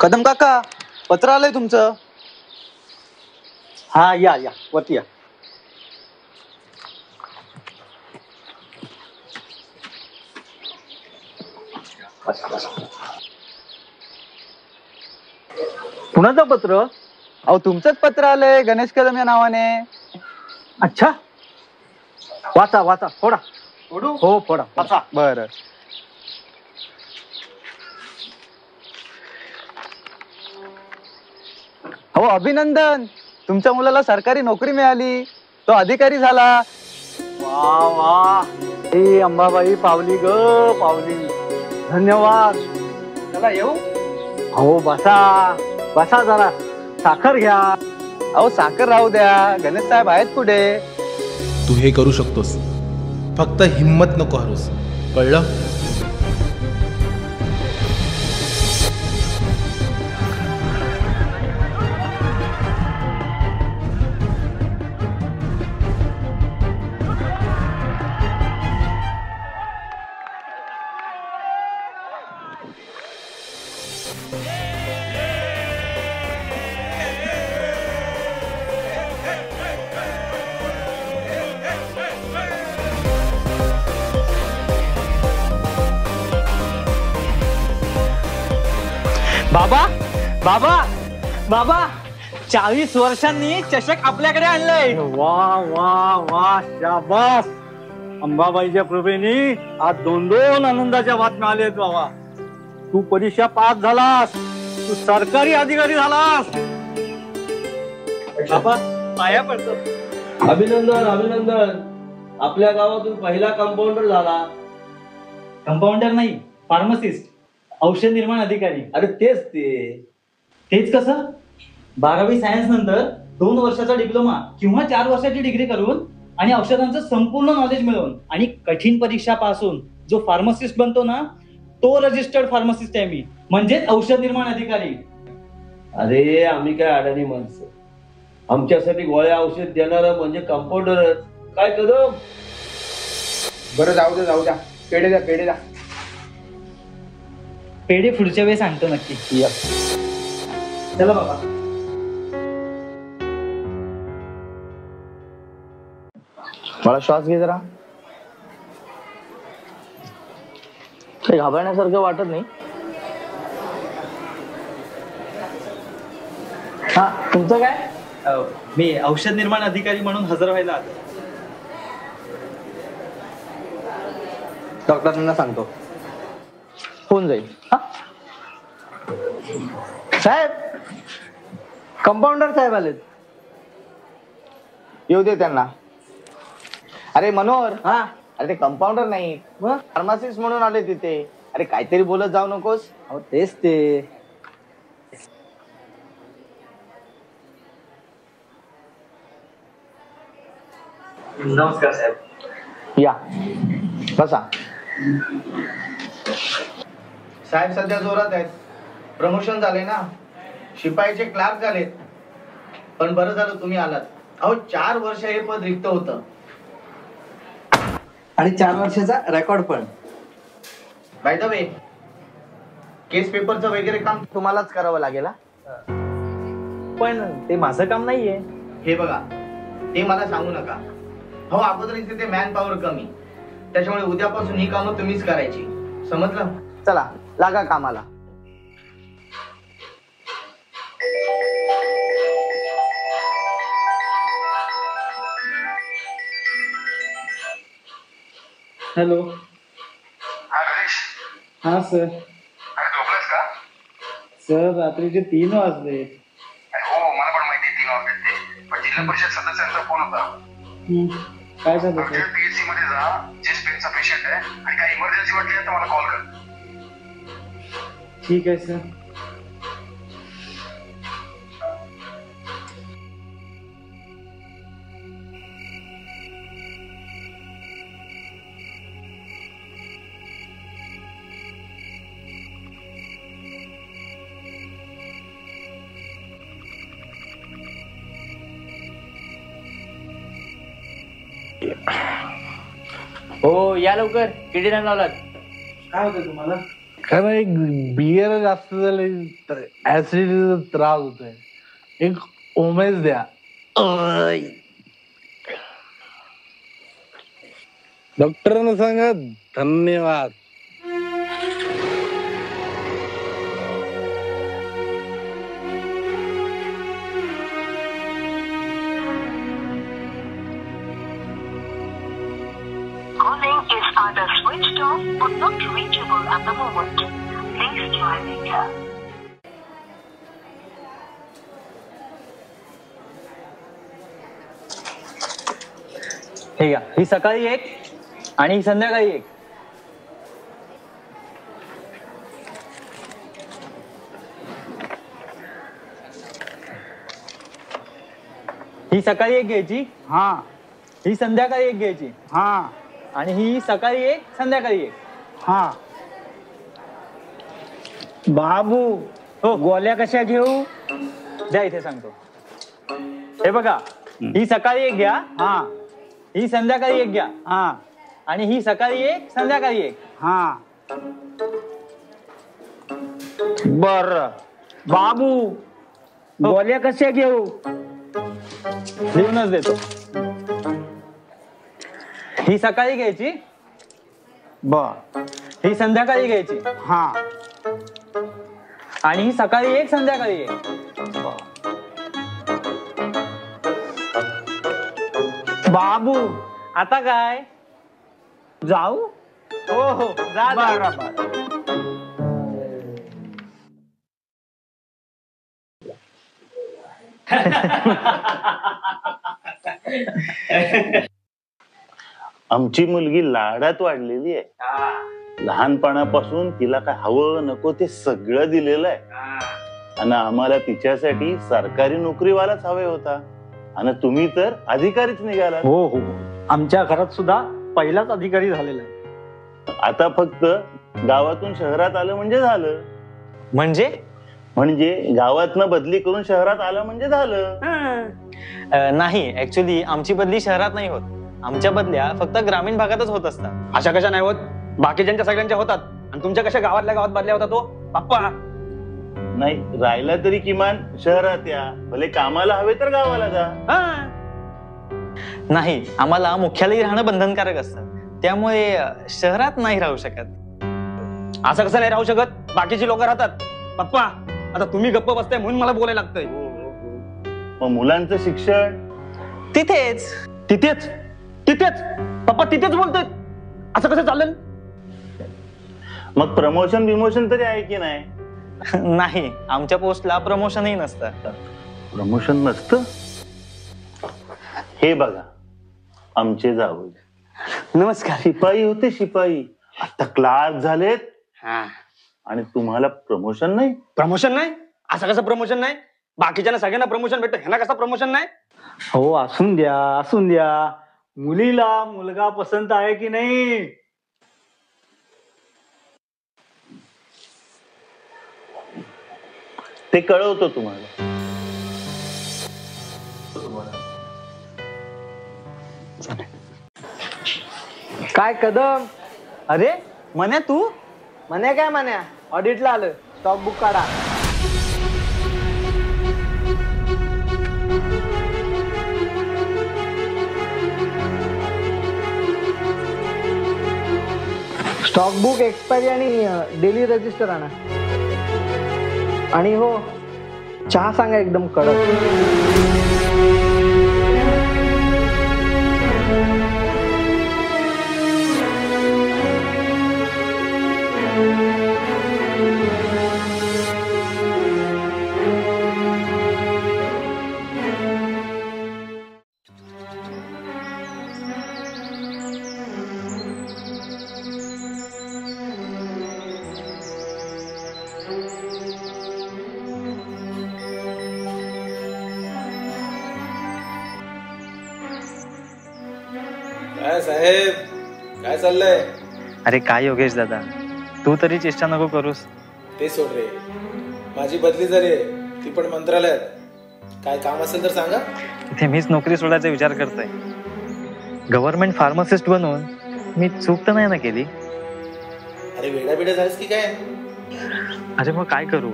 कदम काका, पत्र आलंय तुमचं. हा या या वरती या. कुणाचं पत्र? अहो तुमचंच पत्र आलंय गणेश कदम या नावाने. अच्छा, वाचा वाचा, फोडा. हो फोडा वाचा. बर. हो अभिनंदन, तुमच्या मुलाला सरकारी नोकरी मिळाली, तो अधिकारी झाला. वा वा, ए अंबाबाई पावली ग पावली. धन्यवाद. चला येऊ. हो बसा बसा, जरा साखर घ्या. अहो साखर राहू द्या, गणेश साहेब आहेत पुढे. तू हे करू शकतोस, फक्त हिम्मत नको हारूस, कळलं? बाबा बाबा बाबा, 40 वर्षांनी चषक आपल्याकडे आणलंय. वा वा वा, शाबास. अंबाबाईच्या कृपेने आज 2 आनंदाच्या बातम्या आल्यात बाबा. तू परीक्षा पास झालास, तू सरकारी अधिकारी झालास. बाबा पाया पडतो. अभिनंदन अभिनंदन, आपल्या गावातून पहिला कंपाऊंडर झाला. कंपाऊंडर नाही, फार्मसिस्ट, औषध निर्माण अधिकारी. अरे तेच तेच कसं? 12वी सायन्स नंतर 2 वर्षाचा डिप्लोमा किंवा 4 वर्षाची डिग्री करून आणि औषधांचं संपूर्ण नॉलेज मिळवून आणि कठीण परीक्षा पासून जो फार्मसिस्ट बनतो ना, तो रजिस्टर्ड फार्मसिस्ट आहे मी, म्हणजेच औषध निर्माण अधिकारी. अरे आम्ही काय अडाणी माणसं, आमच्यासाठी गोळ्या औषध देणार म्हणजे कंपाऊंडरच. काय कदम? बरं जाऊ द्या, पेढे द्या. पेढे पुढच्या वेळेस सांगतो नक्की. चला बाबा. मला श्वास घे जरा. काही घाबरण्यासारखं वाटत नाही. हा, तुमचं काय? मी औषध निर्माण अधिकारी म्हणून हजर व्हायला आलो. डॉक्टरांना सांगतो, होऊन जाईल. हा साहेब, कंपाऊंडर साहेब आलेत, येऊ दे त्यांना. अरे मनोहर, हा अरे ते कंपाऊंडर नाही, फार्मासिस्ट म्हणून आले तिथे. अरे काहीतरी बोलत जाऊ नकोस. हो तेच ते. नमस्कार साहेब. या बसा. साहेब सध्या जोरात आहेत. प्रमोशन झाले ना, शिपाईचे क्लार्क झालेत. पण बरं झालं तुम्ही आलात. अहो 4 वर्ष हे पद रिक्त होतं आणि 4 वर्षाचा रेकॉर्ड पण. बाय द वे, केस पेपरचं वगैरे काम तुम्हालाच करावं लागेल. पण ते माझं काम नाहीये. हे बघा, ते मला सांगू नका. हो अगोदर तिथे मॅन पॉवर कमी, त्याच्यामुळे उद्यापासून ही कामं तुम्हीच करायची, समजलं? चला लागा कामाला. हॅलो. हा सर. झोपलास का? सर रात्रीचे 3 वाजले. हो मला पण माहिती 3 वाजले ते, पण जिल्हा परिषद सदस्यांचा फोन होता. काय झालं सर? पीएचसी मध्ये जा, चेस्ट पेनचा पेशंट आहे आणि काही इमर्जन्सी वाटली तर मला कॉल कर. ठीक आहे सर. हो या लवकर, किती टाइम लावलात? काय होतं तुम्हाला? कारण एक बियर जास्त झाले तर ऍसिडिटीचा त्रास होतोय. एक ओमेस द्या. डॉक्टरांना सांगा धन्यवाद. Calling is either switched off or not reachable at the moment. Please try later. हे घ्या, ही सकाळी एक आणि ही संध्याकाळी एक. ही सकाळी एक घ्यायची. हा ही संध्याकाळी एक घ्यायची. हा आणि ही सकाळी एक संध्याकाळी एक. हा. बाबू हो. गोळ्या कशा घेऊ? द्या इथे सांगतो. हे बघा, ही सकाळी एक घ्या. हा ही संध्याकाळी एक घ्या. हा आणि ही सकाळी एक संध्याकाळी एक. हा. बर बाबू गोळ्या कशा घेऊ? लिहूनच देतो. ही सकाळी घ्यायची. बर. ही संध्याकाळी घ्यायची. हा. आणि ही सकाळी एक संध्याकाळी एक. बाबू आता काय? जाऊ? हो हो, जा जा. बरोबर. आमची मुलगी लाडात वाढलेली आहे. लहानपणापासून तिला काय हवं नको ते सगळं दिलेलं आहे. आणि आम्हाला तिच्यासाठी सरकारी नोकरीवालाच हवे होता. आणि तुम्ही तर अधिकारीच निघाला. हो हो, आमच्या घरात सुद्धा पहिलाच अधिकारी झालेला आहे. आता फक्त गावातून शहरात आलं म्हणजे झालं. म्हणजे गावातनं बदली करून शहरात आलं म्हणजे झालं. नाही, ऍक्च्युली आमची बदली शहरात नाही होत. आमच्या बदल्या फक्त ग्रामीण भागातच होत असतात. अशा कशा नाही होत? बाकीच्यांच्या सगळ्यांच्या होतात. आणि तुमच्या कशा गावातल्या गावात बदल्या होता तो बाप्पा? नाही, राहिला तरी किमान शहरात या. भले कामाला हवे तर गावाला जा. नाही, आम्हाला मुख्यालयी राहणं बंधनकारक असतं. त्यामुळे शहरात नाही राहू शकत. असं कसं नाही राहू शकत? बाकीची लोक राहतात. पप्पा, आता तुम्ही गप्प बसताय म्हणून मला बोलायला लागतंय. मग मुलांचं शिक्षण तिथेच. तिथेच तिथेच पप्पा तिथेच बोलतोय. असं कसं चालेल? मग प्रमोशन बिमोशन तरी आहे की नाही? नाही, आमच्या पोस्टला प्रमोशनही नसतं. प्रमोशन नसतं? हे बघा, आमचे जावई नमस्कार. शिपाई होते, शिपाई. आता क्लार्क झालेत. आणि तुम्हाला प्रमोशन नाही? प्रमोशन नाही? असं कसं प्रमोशन नाही? बाकीच्या सगळ्यांना प्रमोशन भेटतं, ह्यांना कसं प्रमोशन नाही? हो, असून द्या असून द्या. मुलीला मुलगा पसंत आहे की नाही? ते कळवतो तुम्हाला. काय कदम? अरे मन्या, तू? म्हणे काय म्हण्या? ऑडिटला आलं. स्टॉक बुक काढा. स्टॉक बुक, एक्सपायरी आणि डेली रजिस्टर आणा. आणि हो, चहा सांगा एकदम कडक. काय साहेब, काय चाललंय? अरे काय योगेश दादा, तू तरी चेष्टा नको करूस. ते सोड रे, माझी बदली झाली, ती पण मंत्रालयात. काय काम असेल तर सांगा. इथे मीच नोकरी सोडायचा विचार करतोय. गव्हर्नमेंट फार्मासिस्ट बनून मी चूक तर नाही ना केली? अरे वेडा बेडा झालीस की काय? अरे मग काय करू?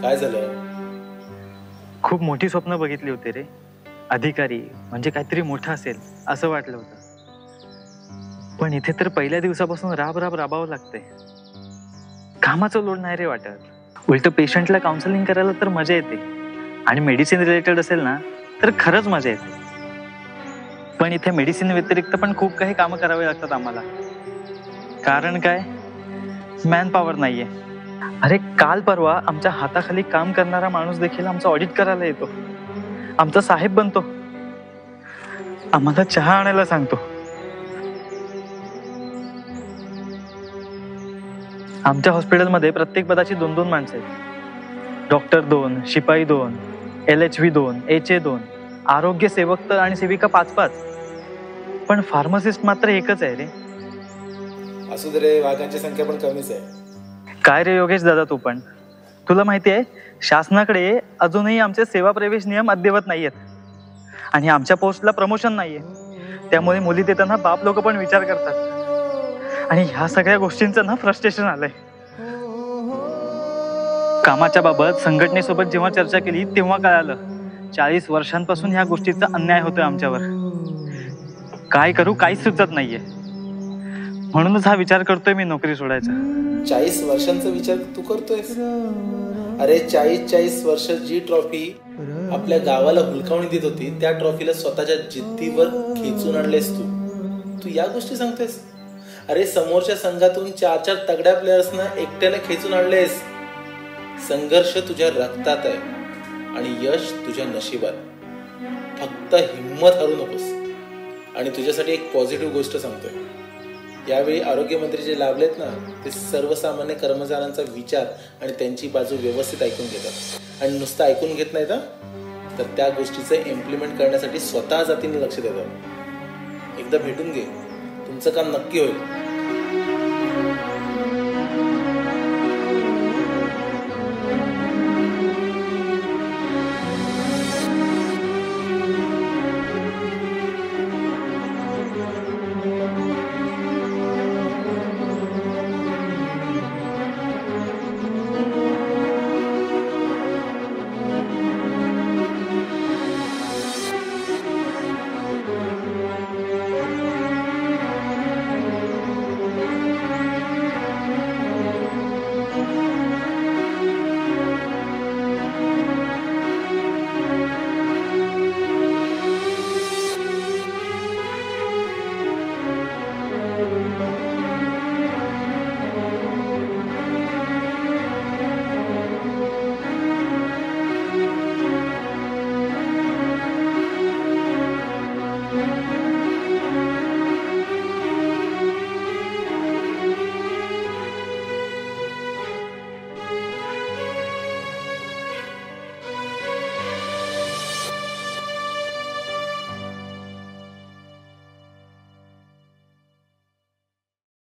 काय झालं? खूप मोठी स्वप्न बघितली होती रे. अधिकारी म्हणजे काहीतरी मोठं असेल असं वाटलं होतं. पण इथे तर पहिल्या दिवसापासून राबावं लागतंय. कामाचं लोड नाही रे वाटत. उलट पेशंटला काउन्सिलिंग करायला तर मजा येते, आणि मेडिसिन रिलेटेड असेल ना तर खरंच मजा येते. पण इथे मेडिसिन व्यतिरिक्त पण खूप काही कामं करावी लागतात आम्हाला. कारण काय? मॅन पॉवर नाहीये. अरे काल परवा आमच्या हाताखाली काम करणारा माणूस देखील आमचं ऑडिट करायला येतो, आमचा साहेब बनतो, आम्हाला चहा आणायला सांगतो. आमच्या हॉस्पिटलमध्ये प्रत्येक पदाची 2-2 माणसं आहेत. डॉक्टर 2, शिपाई 2, LHV 2, HA 2, आरोग्य सेवक आणि सेविका 5-5. पण फार्मासिस्ट मात्र एकच आहे रे. असू दे रे, वाघांची संख्या पण कमीच आहे. काय रे योगेश दादा, तू पण तुला माहिती आहे शासनाकडे अजूनही आमचे सेवा प्रवेश नियम अद्ययावत नाहीयेत, आणि आमच्या पोस्टला प्रमोशन नाहीये. त्यामुळे मुली देताना बाप लोक पण विचार करतात, आणि ह्या सगळ्या गोष्टींचं ना फ्रस्ट्रेशन आलंय. कामाच्या बाबत संघटनेसोबत जेव्हा चर्चा केली तेव्हा कळालं 40 वर्षांपासून ह्या गोष्टीचा अन्याय होतोय आमच्यावर. काय करू काहीच सुचत नाहीये. म्हणूनच हा विचार करतोय मी नोकरी सोडायचा. 40 वर्षांचा विचार तू करतोयस? अरे 40 वर्ष जी ट्रॉफी आपल्या गावाला हुलकावणी देत होती, त्या ट्रॉफीला स्वतःच्या जिद्दीवर खेचून आणलेस तू या गोष्टी सांगतेस? अरे समोरच्या संघातून 4 तगड्या प्लेयर्सना एकट्याने खेचून आणलेस. संघर्ष तुझ्या रक्तात आहे आणि यश तुझ्या नशिबात. फक्त हिम्मत हरू नकोस. आणि तुझ्यासाठी एक पॉझिटिव्ह गोष्ट सांगतोय. यावेळी आरोग्यमंत्री जे लाभलेत ना, ते सर्वसामान्य कर्मचाऱ्यांचा विचार आणि त्यांची बाजू व्यवस्थित ऐकून घेतात. आणि नुसतं ऐकून घेत नाहीत तर त्या गोष्टीचं इम्प्लिमेंट करण्यासाठी स्वतः जातीने लक्ष देतात. एकदा भेटून घे, तुमचं काम नक्की होईल.